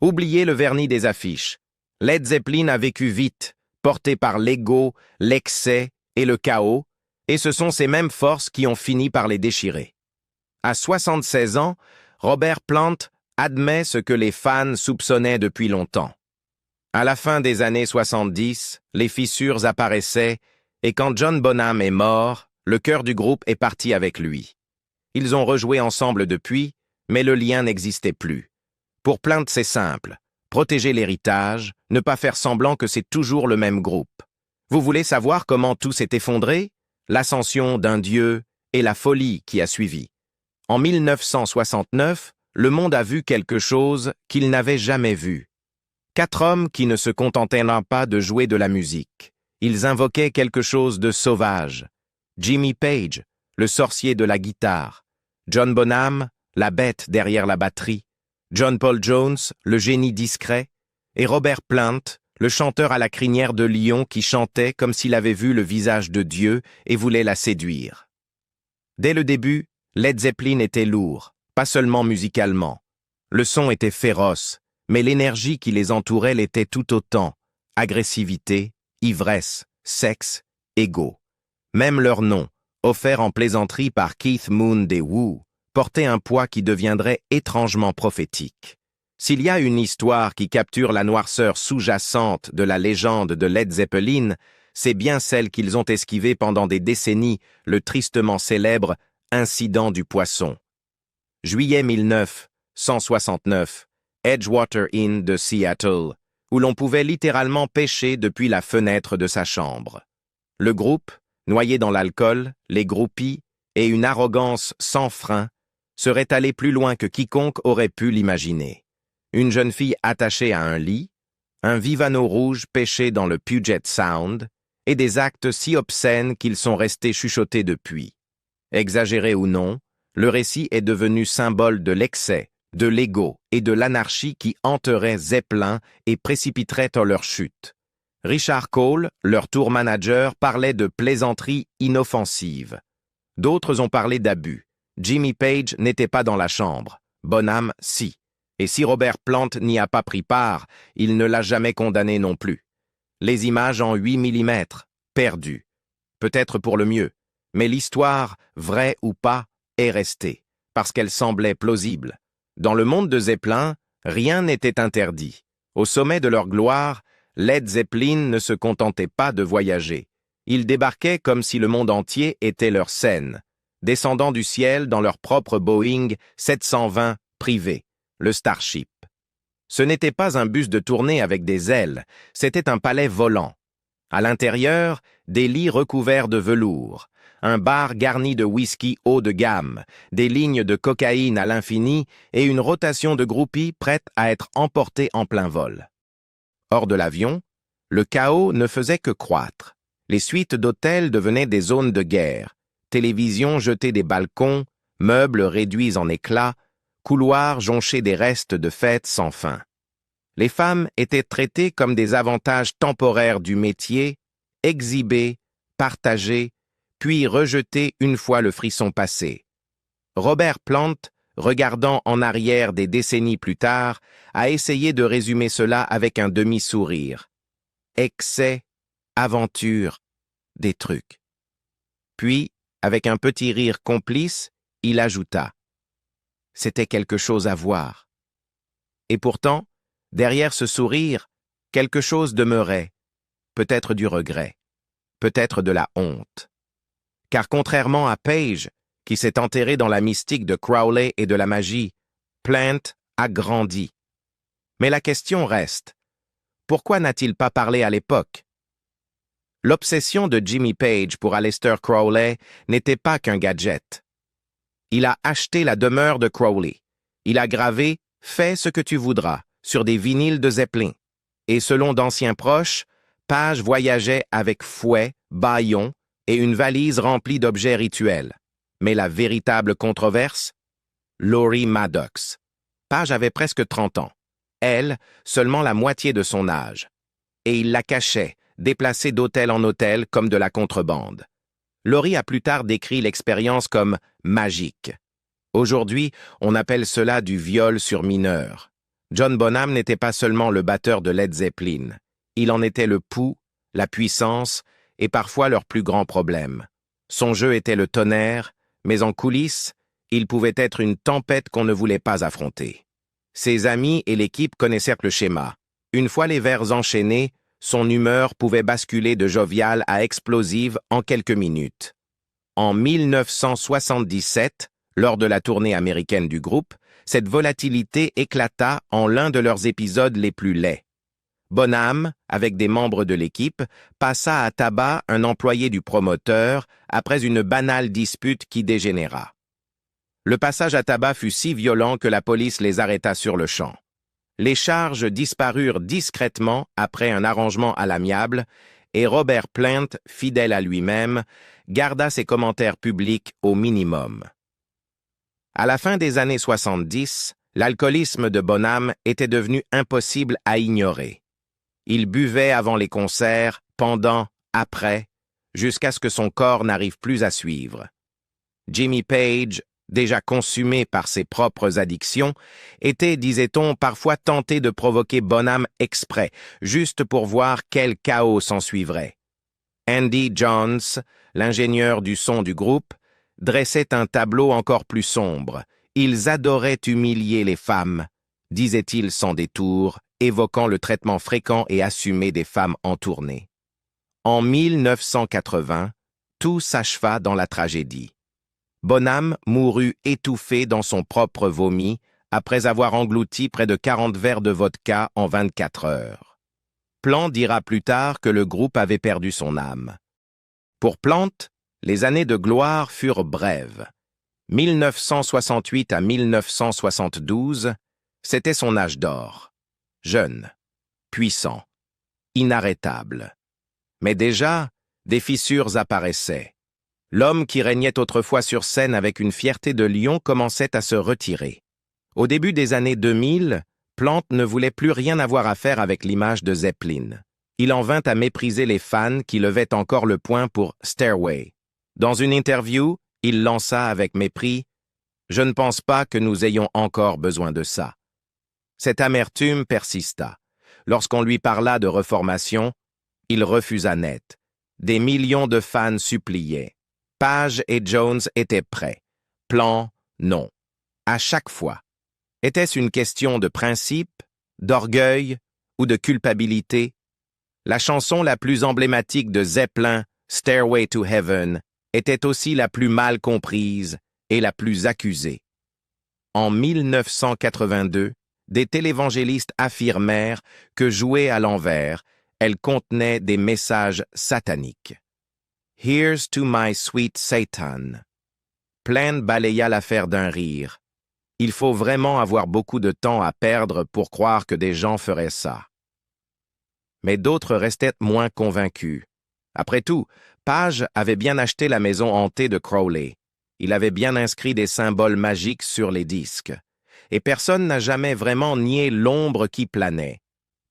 Oubliez le vernis des affiches. Led Zeppelin a vécu vite, porté par l'ego, l'excès et le chaos, et ce sont ces mêmes forces qui ont fini par les déchirer. À 76 ans, Robert Plant admet ce que les fans soupçonnaient depuis longtemps. À la fin des années 70, les fissures apparaissaient, et quand John Bonham est mort, le cœur du groupe est parti avec lui. Ils ont rejoué ensemble depuis, mais le lien n'existait plus. Pour Plant, c'est simple. Protéger l'héritage, ne pas faire semblant que c'est toujours le même groupe. Vous voulez savoir comment tout s'est effondré? L'ascension d'un dieu et la folie qui a suivi. En 1969, le monde a vu quelque chose qu'il n'avait jamais vu. 4 hommes qui ne se contentaient pas de jouer de la musique. Ils invoquaient quelque chose de sauvage. Jimmy Page, le sorcier de la guitare. John Bonham, la bête derrière la batterie. John Paul Jones, le génie discret. Et Robert Plant, le chanteur à la crinière de lion qui chantait comme s'il avait vu le visage de Dieu et voulait la séduire. Dès le début, Led Zeppelin était lourd, pas seulement musicalement. Le son était féroce, mais l'énergie qui les entourait l'était tout autant. Agressivité, ivresse, sexe, ego. Même leur nom, offert en plaisanterie par Keith Moon des Who, portait un poids qui deviendrait étrangement prophétique. S'il y a une histoire qui capture la noirceur sous-jacente de la légende de Led Zeppelin, c'est bien celle qu'ils ont esquivée pendant des décennies, le tristement célèbre incident du poisson. Juillet 1969, Edgewater Inn de Seattle, où l'on pouvait littéralement pêcher depuis la fenêtre de sa chambre. Le groupe, noyé dans l'alcool, les groupies et une arrogance sans frein, serait allé plus loin que quiconque aurait pu l'imaginer. Une jeune fille attachée à un lit, un Vivano rouge pêché dans le Puget Sound, et des actes si obscènes qu'ils sont restés chuchotés depuis. Exagéré ou non, le récit est devenu symbole de l'excès, de l'ego et de l'anarchie qui hanterait Zeppelin et précipiterait en leur chute. Richard Cole, leur tour manager, parlait de plaisanteries inoffensives. D'autres ont parlé d'abus. Jimmy Page n'était pas dans la chambre. Bonham, si. Et si Robert Plant n'y a pas pris part, il ne l'a jamais condamné non plus. Les images en 8 mm, perdues. Peut-être pour le mieux. Mais l'histoire, vraie ou pas, est restée, parce qu'elle semblait plausible. Dans le monde de Zeppelin, rien n'était interdit. Au sommet de leur gloire, Led Zeppelin ne se contentait pas de voyager. Ils débarquaient comme si le monde entier était leur scène, descendant du ciel dans leur propre Boeing 720 privé, le Starship. Ce n'était pas un bus de tournée avec des ailes, c'était un palais volant. À l'intérieur, des lits recouverts de velours, un bar garni de whisky haut de gamme, des lignes de cocaïne à l'infini et une rotation de groupies prêtes à être emportées en plein vol. Hors de l'avion, le chaos ne faisait que croître. Les suites d'hôtels devenaient des zones de guerre, télévisions jetées des balcons, meubles réduits en éclats, couloirs jonchés des restes de fêtes sans fin. Les femmes étaient traitées comme des avantages temporaires du métier, exhibées, partagées, puis rejetées une fois le frisson passé. Robert Plant, regardant en arrière des décennies plus tard, a essayé de résumer cela avec un demi-sourire. Excès, aventure, des trucs. Puis, avec un petit rire complice, il ajouta. C'était quelque chose à voir. Et pourtant, derrière ce sourire, quelque chose demeurait, peut-être du regret, peut-être de la honte. Car contrairement à Page, qui s'est enterré dans la mystique de Crowley et de la magie, Plant a grandi. Mais la question reste, pourquoi n'a-t-il pas parlé à l'époque? L'obsession de Jimmy Page pour Aleister Crowley n'était pas qu'un gadget. Il a acheté la demeure de Crowley. Il a gravé « Fais ce que tu voudras » sur des vinyles de Zeppelin. Et selon d'anciens proches, Page voyageait avec fouet, bâillon et une valise remplie d'objets rituels. Mais la véritable controverse? Laurie Maddox. Page avait presque 30 ans. Elle, seulement la moitié de son âge. Et il la cachait, déplacée d'hôtel en hôtel comme de la contrebande. Laurie a plus tard décrit l'expérience comme « magique ». Aujourd'hui, on appelle cela du viol sur mineur. John Bonham n'était pas seulement le batteur de Led Zeppelin, il en était le pouls, la puissance et parfois leur plus grand problème. Son jeu était le tonnerre, mais en coulisses, il pouvait être une tempête qu'on ne voulait pas affronter. Ses amis et l'équipe connaissèrent le schéma. Une fois les vers enchaînés, son humeur pouvait basculer de joviale à explosive en quelques minutes. En 1977, lors de la tournée américaine du groupe, cette volatilité éclata en l'un de leurs épisodes les plus laids. Bonham, avec des membres de l'équipe, passa à tabac un employé du promoteur après une banale dispute qui dégénéra. Le passage à tabac fut si violent que la police les arrêta sur le champ. Les charges disparurent discrètement après un arrangement à l'amiable et Robert Plant, fidèle à lui-même, garda ses commentaires publics au minimum. À la fin des années 70, l'alcoolisme de Bonham était devenu impossible à ignorer. Il buvait avant les concerts, pendant, après, jusqu'à ce que son corps n'arrive plus à suivre. Jimmy Page, déjà consumé par ses propres addictions, était, disait-on, parfois tenté de provoquer Bonham exprès, juste pour voir quel chaos s'ensuivrait. Andy Johns, l'ingénieur du son du groupe, dressait un tableau encore plus sombre. Ils adoraient humilier les femmes, disait-il sans détour, évoquant le traitement fréquent et assumé des femmes en tournée. En 1980, tout s'acheva dans la tragédie. Bonham mourut étouffé dans son propre vomi après avoir englouti près de 40 verres de vodka en 24 heures. Plant dira plus tard que le groupe avait perdu son âme. Pour Plant, les années de gloire furent brèves. 1968 à 1972, c'était son âge d'or. Jeune, puissant, inarrêtable. Mais déjà, des fissures apparaissaient. L'homme qui régnait autrefois sur scène avec une fierté de lion commençait à se retirer. Au début des années 2000, Plant ne voulait plus rien avoir à faire avec l'image de Zeppelin. Il en vint à mépriser les fans qui levaient encore le poing pour Stairway. Dans une interview, il lança avec mépris « Je ne pense pas que nous ayons encore besoin de ça ». Cette amertume persista. Lorsqu'on lui parla de reformation, il refusa net. Des millions de fans suppliaient. Page et Jones étaient prêts. Plant, non. À chaque fois. Était-ce une question de principe, d'orgueil ou de culpabilité? La chanson la plus emblématique de Zeppelin, Stairway to Heaven, était aussi la plus mal comprise et la plus accusée. En 1982, des télévangélistes affirmèrent que jouée à l'envers, elle contenait des messages sataniques. Here's to my sweet Satan. Plant balaya l'affaire d'un rire. Il faut vraiment avoir beaucoup de temps à perdre pour croire que des gens feraient ça. Mais d'autres restaient moins convaincus. Après tout, Page avait bien acheté la maison hantée de Crowley. Il avait bien inscrit des symboles magiques sur les disques. Et personne n'a jamais vraiment nié l'ombre qui planait.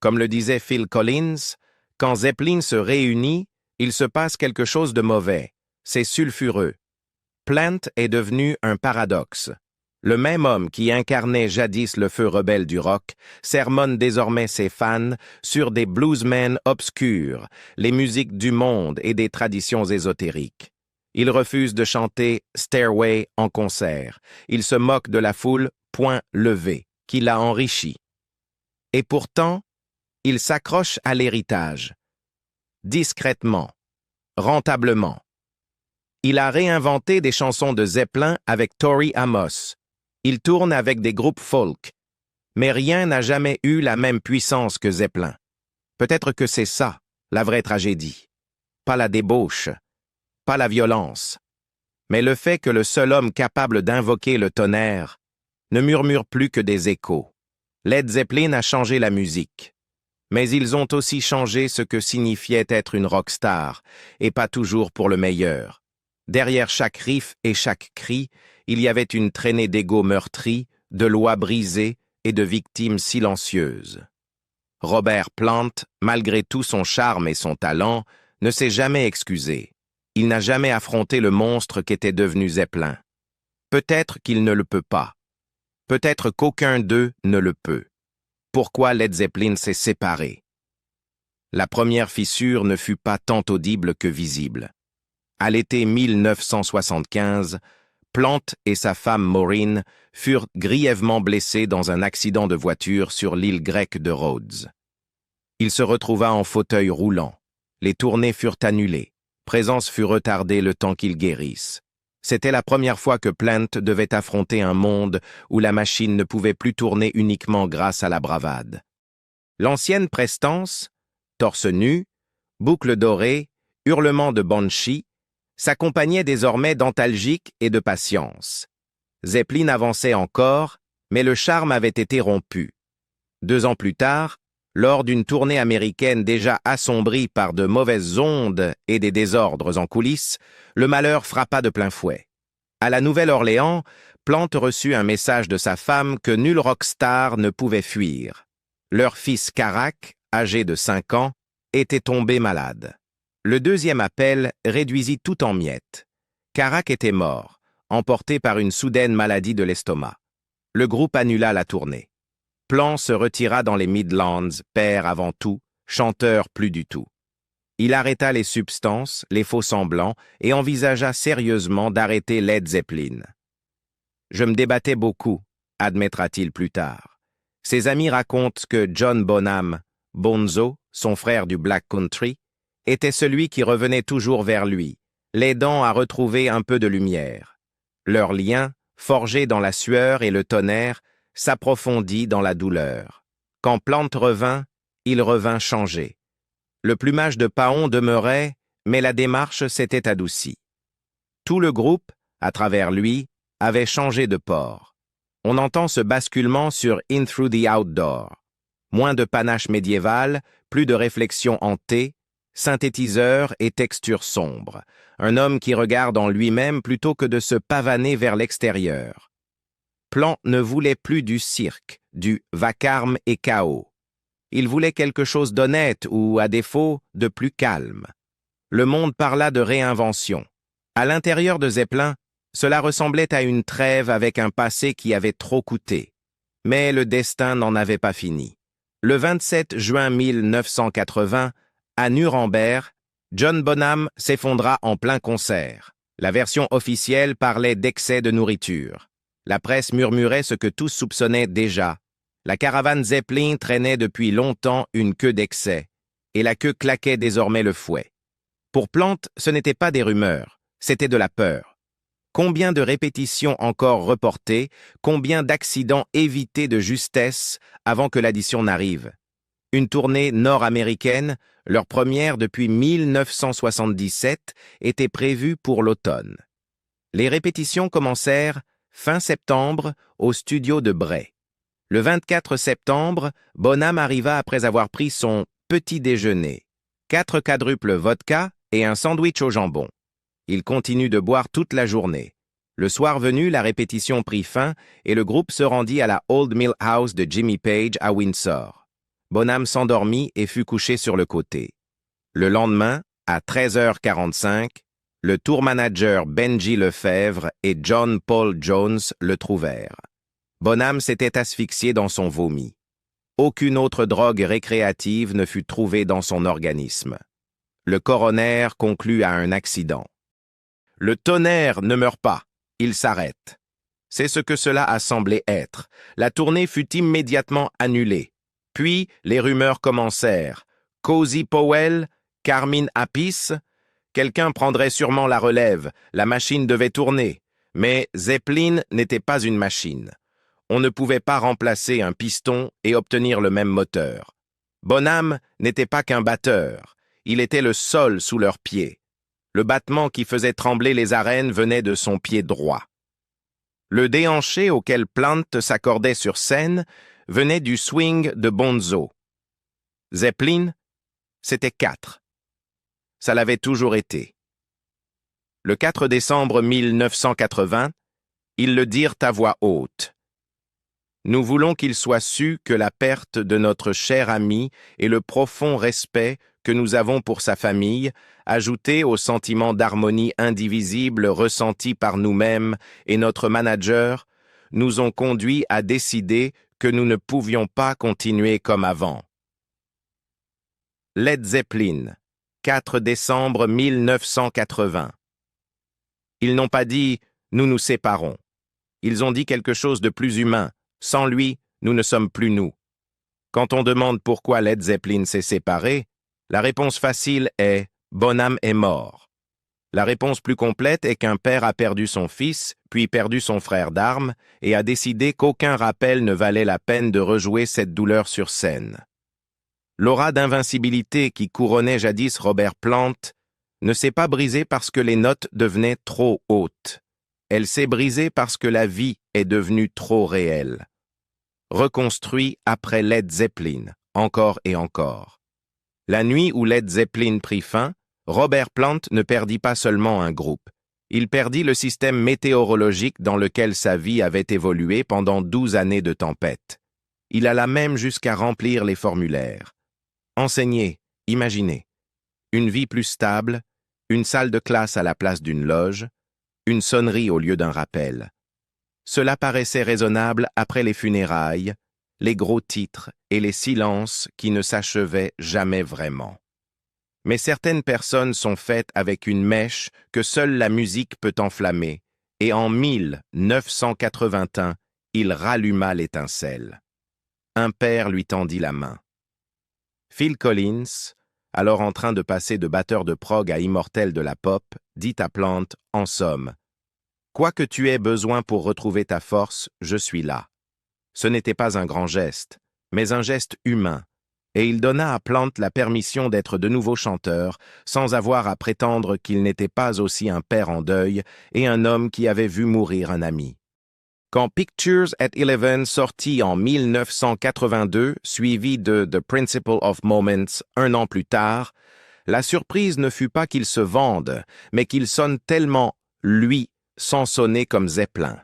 Comme le disait Phil Collins, quand Zeppelin se réunit, il se passe quelque chose de mauvais. C'est sulfureux. Plant est devenu un paradoxe. Le même homme qui incarnait jadis le feu rebelle du rock sermonne désormais ses fans sur des bluesmen obscurs, les musiques du monde et des traditions ésotériques. Il refuse de chanter Stairway en concert. Il se moque de la foule point levé, qui l'a enrichi. Et pourtant, il s'accroche à l'héritage. Discrètement, rentablement. Il a réinventé des chansons de Zeppelin avec Tori Amos. Il tourne avec des groupes folk. Mais rien n'a jamais eu la même puissance que Zeppelin. Peut-être que c'est ça, la vraie tragédie. Pas la débauche, pas la violence, mais le fait que le seul homme capable d'invoquer le tonnerre ne murmure plus que des échos. Led Zeppelin a changé la musique. Mais ils ont aussi changé ce que signifiait être une rockstar, et pas toujours pour le meilleur. Derrière chaque riff et chaque cri, il y avait une traînée d'ego meurtris, de lois brisées et de victimes silencieuses. Robert Plant, malgré tout son charme et son talent, ne s'est jamais excusé. Il n'a jamais affronté le monstre qu'était devenu Zeppelin. Peut-être qu'il ne le peut pas. Peut-être qu'aucun d'eux ne le peut. Pourquoi Led Zeppelin s'est séparé? La première fissure ne fut pas tant audible que visible. À l'été 1975, Plant et sa femme Maureen furent grièvement blessés dans un accident de voiture sur l'île grecque de Rhodes. Il se retrouva en fauteuil roulant. Les tournées furent annulées. Présence fut retardée le temps qu'il guérisse. C'était la première fois que Plant devait affronter un monde où la machine ne pouvait plus tourner uniquement grâce à la bravade. L'ancienne prestance, torse nu, boucles dorées, hurlements de banshee, s'accompagnait désormais d'antalgiques et de patience. Zeppelin avançait encore, mais le charme avait été rompu. 2 ans plus tard, lors d'une tournée américaine déjà assombrie par de mauvaises ondes et des désordres en coulisses, le malheur frappa de plein fouet. À la Nouvelle-Orléans, Plant reçut un message de sa femme que nul rockstar ne pouvait fuir. Leur fils Carac, âgé de 5 ans, était tombé malade. Le deuxième appel réduisit tout en miettes. Carac était mort, emporté par une soudaine maladie de l'estomac. Le groupe annula la tournée. Plant se retira dans les Midlands, père avant tout, chanteur plus du tout. Il arrêta les substances, les faux-semblants, et envisagea sérieusement d'arrêter Led Zeppelin. « Je me débattais beaucoup », admettra-t-il plus tard. Ses amis racontent que John Bonham, Bonzo, son frère du Black Country, était celui qui revenait toujours vers lui, l'aidant à retrouver un peu de lumière. Leur lien, forgé dans la sueur et le tonnerre, s'approfondit dans la douleur. Quand Plant revint, il revint changé. Le plumage de Paon demeurait, mais la démarche s'était adoucie. Tout le groupe, à travers lui, avait changé de port. On entend ce basculement sur In Through the Outdoor. Moins de panache médiéval, plus de réflexion hantée, synthétiseur et texture sombre. Un homme qui regarde en lui-même plutôt que de se pavaner vers l'extérieur. Plant ne voulait plus du cirque, du vacarme et chaos. Il voulait quelque chose d'honnête ou, à défaut, de plus calme. Le monde parla de réinvention. À l'intérieur de Zeppelin, cela ressemblait à une trêve avec un passé qui avait trop coûté. Mais le destin n'en avait pas fini. Le 27 juin 1980, à Nuremberg, John Bonham s'effondra en plein concert. La version officielle parlait d'excès de nourriture. La presse murmurait ce que tous soupçonnaient déjà. La caravane Zeppelin traînait depuis longtemps une queue d'excès, et la queue claquait désormais le fouet. Pour Plant, ce n'était pas des rumeurs, c'était de la peur. Combien de répétitions encore reportées, combien d'accidents évités de justesse avant que l'addition n'arrive. Une tournée nord-américaine, leur première depuis 1977, était prévue pour l'automne. Les répétitions commencèrent fin septembre au studio de Bray. Le 24 septembre, Bonham arriva après avoir pris son petit déjeuner, 4 quadruples vodka et un sandwich au jambon. Il continue de boire toute la journée. Le soir venu, la répétition prit fin et le groupe se rendit à la Old Mill House de Jimmy Page à Windsor. Bonham s'endormit et fut couché sur le côté. Le lendemain, à 13h45, le tour manager Benji Lefebvre et John Paul Jones le trouvèrent. Bonham s'était asphyxié dans son vomi. Aucune autre drogue récréative ne fut trouvée dans son organisme. Le coroner conclut à un accident. Le tonnerre ne meurt pas, il s'arrête. C'est ce que cela a semblé être. La tournée fut immédiatement annulée. Puis, les rumeurs commencèrent. Cozy Powell, Carmine Appice, quelqu'un prendrait sûrement la relève, la machine devait tourner. Mais Zeppelin n'était pas une machine. On ne pouvait pas remplacer un piston et obtenir le même moteur. Bonham n'était pas qu'un batteur, il était le sol sous leurs pieds. Le battement qui faisait trembler les arènes venait de son pied droit. Le déhanché auquel Plant s'accordait sur scène venait du swing de Bonzo. Zeppelin, c'était 4. Ça l'avait toujours été. Le 4 décembre 1980, ils le dirent à voix haute. Nous voulons qu'il soit su que la perte de notre cher ami et le profond respect que nous avons pour sa famille, ajouté au sentiment d'harmonie indivisible ressenti par nous-mêmes et notre manager, nous ont conduits à décider que nous ne pouvions pas continuer comme avant. Led Zeppelin, 4 décembre 1980. Ils n'ont pas dit « nous nous séparons ». Ils ont dit quelque chose de plus humain. Sans lui, nous ne sommes plus nous. Quand on demande pourquoi Led Zeppelin s'est séparé, la réponse facile est « Bonham est mort ». La réponse plus complète est qu'un père a perdu son fils, puis perdu son frère d'armes, et a décidé qu'aucun rappel ne valait la peine de rejouer cette douleur sur scène. L'aura d'invincibilité qui couronnait jadis Robert Plant ne s'est pas brisée parce que les notes devenaient trop hautes. Elle s'est brisée parce que la vie est devenue trop réelle. Reconstruit après Led Zeppelin, encore et encore. La nuit où Led Zeppelin prit fin, Robert Plant ne perdit pas seulement un groupe. Il perdit le système météorologique dans lequel sa vie avait évolué pendant 12 années de tempête. Il alla même jusqu'à remplir les formulaires. Enseigner, imaginez. Une vie plus stable, une salle de classe à la place d'une loge, une sonnerie au lieu d'un rappel. Cela paraissait raisonnable après les funérailles, les gros titres et les silences qui ne s'achevaient jamais vraiment. Mais certaines personnes sont faites avec une mèche que seule la musique peut enflammer, et en 1981, il ralluma l'étincelle. Un père lui tendit la main. Phil Collins, alors en train de passer de batteur de prog à immortel de la pop, dit à Plant, en somme, « Quoi que tu aies besoin pour retrouver ta force, je suis là. » Ce n'était pas un grand geste, mais un geste humain, et il donna à Plant la permission d'être de nouveau chanteur, sans avoir à prétendre qu'il n'était pas aussi un père en deuil et un homme qui avait vu mourir un ami. Quand Pictures at 11 sortit en 1982, suivi de The Principle of Moments 1 an plus tard, la surprise ne fut pas qu'il se vende, mais qu'il sonne tellement « lui » sans sonner comme Zeppelin.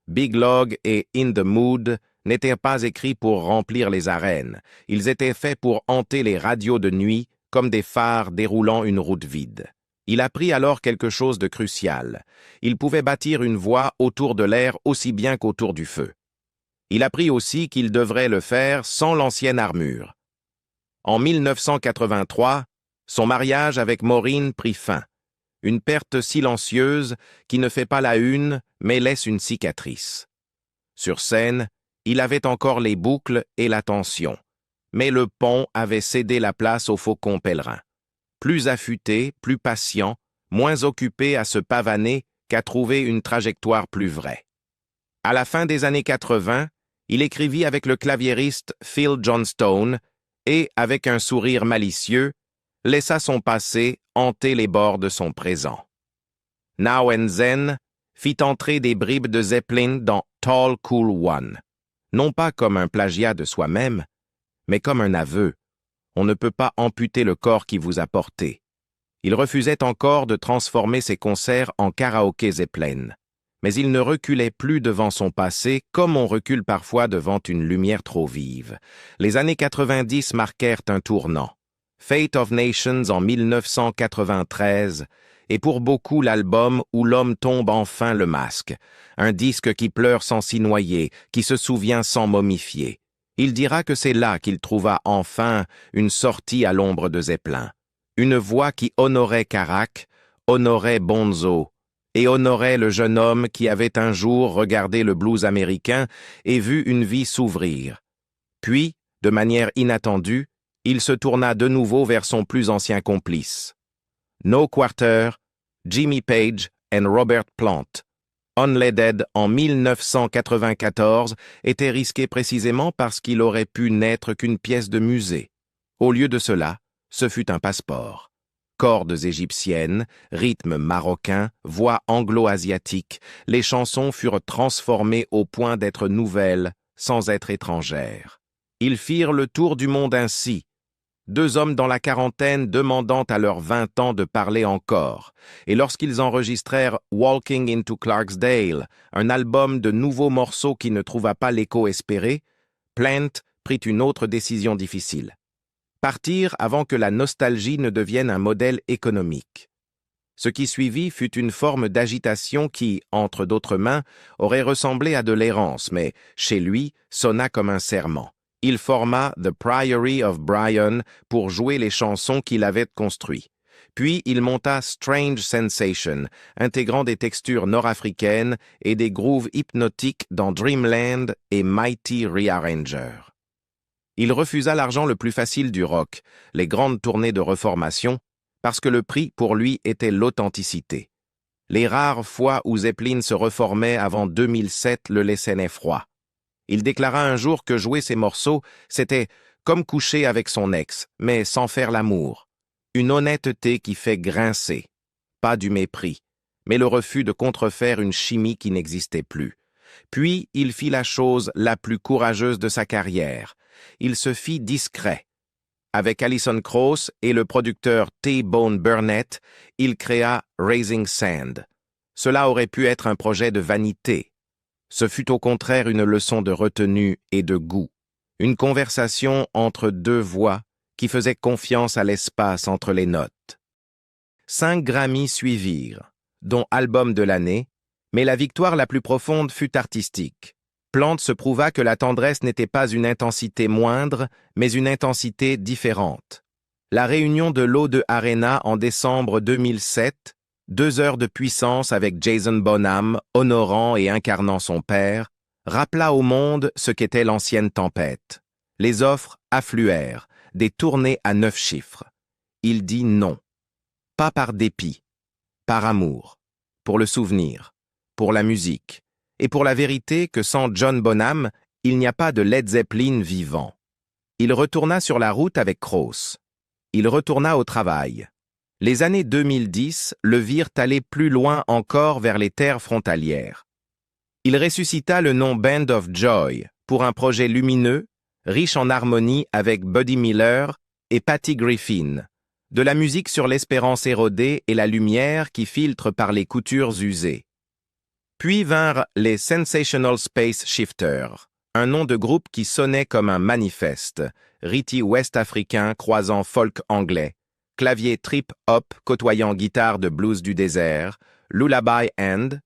Big Log et In the Mood n'étaient pas écrits pour remplir les arènes, ils étaient faits pour hanter les radios de nuit comme des phares déroulant une route vide. Il apprit alors quelque chose de crucial. Il pouvait bâtir une voie autour de l'air aussi bien qu'autour du feu. Il apprit aussi qu'il devrait le faire sans l'ancienne armure. En 1983, son mariage avec Maureen prit fin. Une perte silencieuse qui ne fait pas la une, mais laisse une cicatrice. Sur scène, il avait encore les boucles et la tension, mais le pont avait cédé la place au faucon pèlerin. Plus affûté, plus patient, moins occupé à se pavaner qu'à trouver une trajectoire plus vraie. À la fin des années 80, il écrivit avec le claviériste Phil Johnstone et, avec un sourire malicieux, laissa son passé hanter les bords de son présent. Now and Then fit entrer des bribes de Zeppelin dans Tall Cool One, non pas comme un plagiat de soi-même, mais comme un aveu. On ne peut pas amputer le corps qui vous a porté. Il refusait encore de transformer ses concerts en karaoké Zeppelin, mais il ne reculait plus devant son passé comme on recule parfois devant une lumière trop vive. Les années 90 marquèrent un tournant. Fate of Nations en 1993 est pour beaucoup l'album où l'homme tombe enfin le masque, un disque qui pleure sans s'y noyer, qui se souvient sans momifier. Il dira que c'est là qu'il trouva enfin une sortie à l'ombre de Zeppelin, une voix qui honorait Carac, honorait Bonzo, et honorait le jeune homme qui avait un jour regardé le blues américain et vu une vie s'ouvrir. Puis, de manière inattendue, il se tourna de nouveau vers son plus ancien complice. No Quarter, Jimmy Page et Robert Plant. Unleaded en 1994 était risqué précisément parce qu'il aurait pu n'être qu'une pièce de musée. Au lieu de cela, ce fut un passeport. Cordes égyptiennes, rythmes marocains, voix anglo-asiatiques, les chansons furent transformées au point d'être nouvelles, sans être étrangères. Ils firent le tour du monde ainsi. Deux hommes dans la quarantaine demandant à leurs 20 ans de parler encore, et lorsqu'ils enregistrèrent Walking into Clarksdale, un album de nouveaux morceaux qui ne trouva pas l'écho espéré, Plant prit une autre décision difficile. Partir avant que la nostalgie ne devienne un modèle économique. Ce qui suivit fut une forme d'agitation qui, entre d'autres mains, aurait ressemblé à de l'errance, mais, chez lui, sonna comme un serment. Il forma The Priory of Brian pour jouer les chansons qu'il avait construites. Puis il monta Strange Sensation, intégrant des textures nord-africaines et des grooves hypnotiques dans Dreamland et Mighty Rearranger. Il refusa l'argent le plus facile du rock, les grandes tournées de reformation, parce que le prix pour lui était l'authenticité. Les rares fois où Zeppelin se reformait avant 2007 le laissaient froid. Il déclara un jour que jouer ces morceaux, c'était comme coucher avec son ex, mais sans faire l'amour. Une honnêteté qui fait grincer. Pas du mépris, mais le refus de contrefaire une chimie qui n'existait plus. Puis il fit la chose la plus courageuse de sa carrière. Il se fit discret. Avec Alison Krauss et le producteur T-Bone Burnett, il créa Raising Sand. Cela aurait pu être un projet de vanité. Ce fut au contraire une leçon de retenue et de goût. Une conversation entre deux voix qui faisait confiance à l'espace entre les notes. 5 Grammys suivirent, dont album de l'année, mais la victoire la plus profonde fut artistique. Plant se prouva que la tendresse n'était pas une intensité moindre, mais une intensité différente. La réunion de l'O2 Arena en décembre 2007, 2 heures de puissance avec Jason Bonham, honorant et incarnant son père, rappela au monde ce qu'était l'ancienne tempête. Les offres affluèrent, des tournées à 9 chiffres. Il dit non. Pas par dépit, par amour, pour le souvenir, pour la musique, et pour la vérité que sans John Bonham, il n'y a pas de Led Zeppelin vivant. Il retourna sur la route avec Krauss. Il retourna au travail. Les années 2010 le virent aller plus loin encore vers les terres frontalières. Il ressuscita le nom Band of Joy pour un projet lumineux, riche en harmonie avec Buddy Miller et Patty Griffin, de la musique sur l'espérance érodée et la lumière qui filtre par les coutures usées. Puis vinrent les Sensational Space Shifters, un nom de groupe qui sonnait comme un manifeste, ritty ouest-africain croisant folk anglais, clavier trip-hop côtoyant guitare de blues du désert, lullaby and,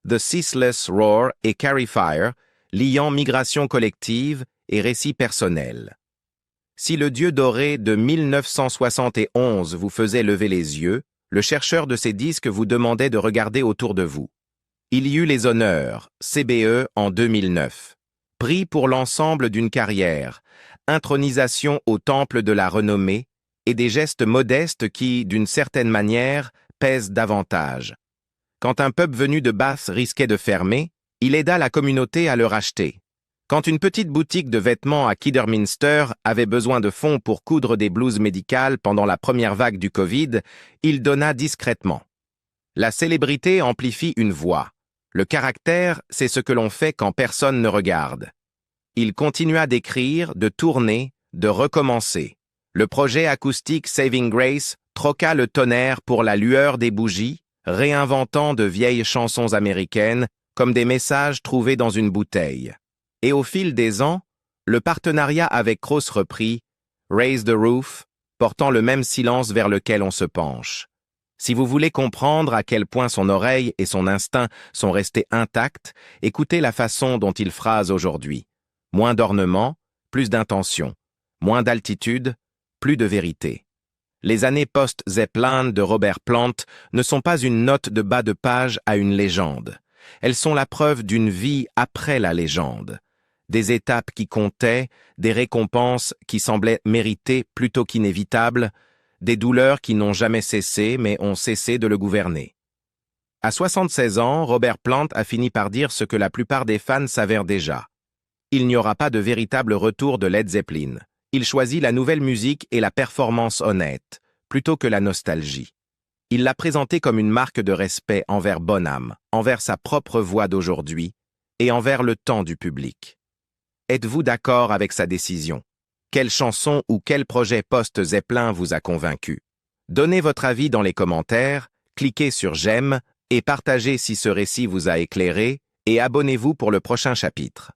The Ceaseless Roar et Carry Fire, liant migration collective et récit personnel. Si le Dieu doré de 1971 vous faisait lever les yeux, le chercheur de ces disques vous demandait de regarder autour de vous. Il y eut les honneurs, CBE en 2009. Prix pour l'ensemble d'une carrière, intronisation au temple de la renommée et des gestes modestes qui, d'une certaine manière, pèsent davantage. Quand un pub venu de Bath risquait de fermer, il aida la communauté à le racheter. Quand une petite boutique de vêtements à Kidderminster avait besoin de fonds pour coudre des blouses médicales pendant la première vague du Covid, il donna discrètement. La célébrité amplifie une voix. Le caractère, c'est ce que l'on fait quand personne ne regarde. Il continua d'écrire, de tourner, de recommencer. Le projet acoustique Saving Grace troqua le tonnerre pour la lueur des bougies, réinventant de vieilles chansons américaines comme des messages trouvés dans une bouteille. Et au fil des ans, le partenariat avec Krauss reprit Raise the Roof, portant le même silence vers lequel on se penche. Si vous voulez comprendre à quel point son oreille et son instinct sont restés intacts, écoutez la façon dont il phrase aujourd'hui. Moins d'ornement, plus d'intention. Moins d'altitude, plus de vérité. Les années post-Zeppelin de Robert Plant ne sont pas une note de bas de page à une légende. Elles sont la preuve d'une vie après la légende. Des étapes qui comptaient, des récompenses qui semblaient méritées plutôt qu'inévitables, des douleurs qui n'ont jamais cessé mais ont cessé de le gouverner. À 76 ans, Robert Plant a fini par dire ce que la plupart des fans s'avèrent déjà. Il n'y aura pas de véritable retour de Led Zeppelin. Il choisit la nouvelle musique et la performance honnête, plutôt que la nostalgie. Il l'a présenté comme une marque de respect envers Bonham, envers sa propre voix d'aujourd'hui et envers le temps du public. Êtes-vous d'accord avec sa décision? Quelle chanson ou quel projet post-Zeppelin vous a convaincu? Donnez votre avis dans les commentaires, cliquez sur j'aime et partagez si ce récit vous a éclairé et abonnez-vous pour le prochain chapitre.